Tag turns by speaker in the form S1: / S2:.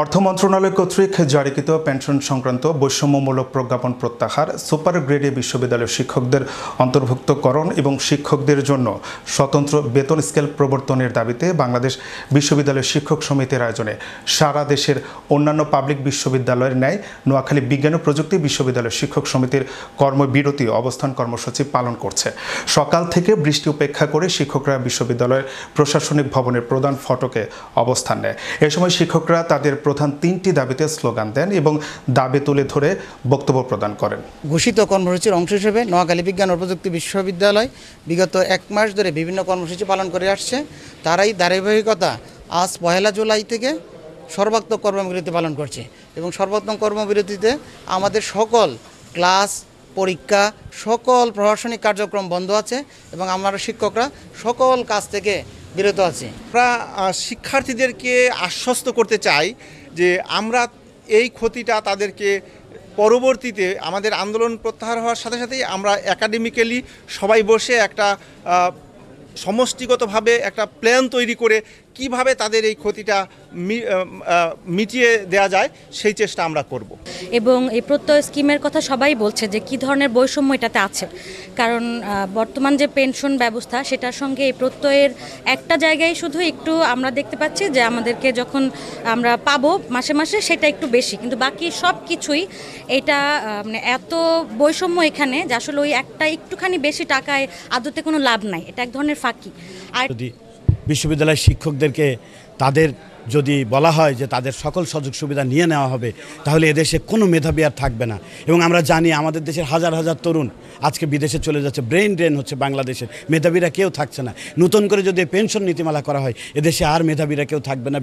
S1: অর্থ মন্ত্রণালয় কর্তৃক জারিকৃত পেনশন সংক্রান্ত বৈষম্যমূলক প্রজ্ঞাপন প্রত্যাহার, সুপার গ্রেডে বিশ্ববিদ্যালয়ের শিক্ষকদের অন্তর্ভুক্তকরণ এবং শিক্ষকদের জন্য স্বতন্ত্র বেতন স্কেল প্রবর্তনের দাবিতে বাংলাদেশ বিশ্ববিদ্যালয় শিক্ষক সমিতির আয়োজনে সারা দেশের অন্যান্য পাবলিক বিশ্ববিদ্যালয়ের ন্যায় নোয়াখালী বিজ্ঞান ও প্রযুক্তি বিশ্ববিদ্যালয় শিক্ষক সমিতির কর্মবিরতি অবস্থান কর্মসূচি পালন করছে। সকাল থেকে বৃষ্টি উপেক্ষা করে শিক্ষকরা বিশ্ববিদ্যালয়ের প্রশাসনিক ভবনের প্রধান ফটকে অবস্থান নেয়। এ সময় শিক্ষকরা তাদের প্রধান তিনটি দাবিতে স্লোগান দেন এবং দাবি তুলে ধরে বক্তব্য প্রদান করেন।
S2: ঘোষিত কর্মসূচির অংশ হিসেবে নোয়াখালী বিজ্ঞান ও প্রযুক্তি বিশ্ববিদ্যালয় বিগত 1 মাস ধরে বিভিন্ন কর্মসূচি পালন করে আসছে। তারাই ধারাবাহিকতা আজ 1 জুলাই থেকে সর্বাত্মক কর্মবিরতি পালন করছে এবং সর্বাত্মক কর্মবিরতিতে আমাদের সকল ক্লাস, পরীক্ষা, সকল প্রশাসনিক কার্যক্রম বন্ধ আছে এবং আমরা শিক্ষকরা সকল কাজ থেকে বিরত আছি।
S3: আমরা শিক্ষার্থীদেরকে আশ্বস্ত করতে চাই যে আমরা এই ক্ষতিটা তাদেরকে পরবর্তীতে আমাদের আন্দোলন প্রত্যাহার হওয়ার সাথে সাথেই আমরা একাডেমিক্যালি সবাই বসে একটা সমষ্টিগতভাবে একটা প্ল্যান তৈরি করে কিভাবে তাদের এই ক্ষতিটা মিটিয়ে দেওয়া যায় সেই চেষ্টা আমরা করব।
S4: এবং এই প্রত্যয় স্কিমের কথা সবাই বলছে যে কী ধরনের বৈষম্য এটাতে আছে, কারণ বর্তমান যে পেনশন ব্যবস্থা সেটার সঙ্গে এই প্রত্যয়ের একটা জায়গায় শুধু একটু আমরা দেখতে পাচ্ছি যে আমাদেরকে যখন আমরা পাবো মাসে মাসে সেটা একটু বেশি, কিন্তু বাকি সব কিছুই এটা মানে এত বৈষম্য এখানে যে আসলে ওই একটা একটুখানি বেশি টাকায় আদতে কোনো লাভ নাই, এটা এক ধরনের ফাঁকি। আর
S5: যদি বিশ্ববিদ্যালয়ের শিক্ষকদেরকে তাদের যদি বলা হয় যে তাদের সকল সুযোগ সুবিধা নিয়ে নেওয়া হবে, তাহলে এদেশে কোনো মেধাবী আর থাকবে না। এবং আমরা জানি আমাদের দেশের হাজার হাজার তরুণ আজকে বিদেশে চলে যাচ্ছে, ব্রেন ড্রেন হচ্ছে বাংলাদেশের, মেধাবীরা কেউ থাকছে না। নতুন করে যদি পেনশন নীতিমালা করা হয়, এদেশে আর মেধাবীরা কেউ থাকবে না।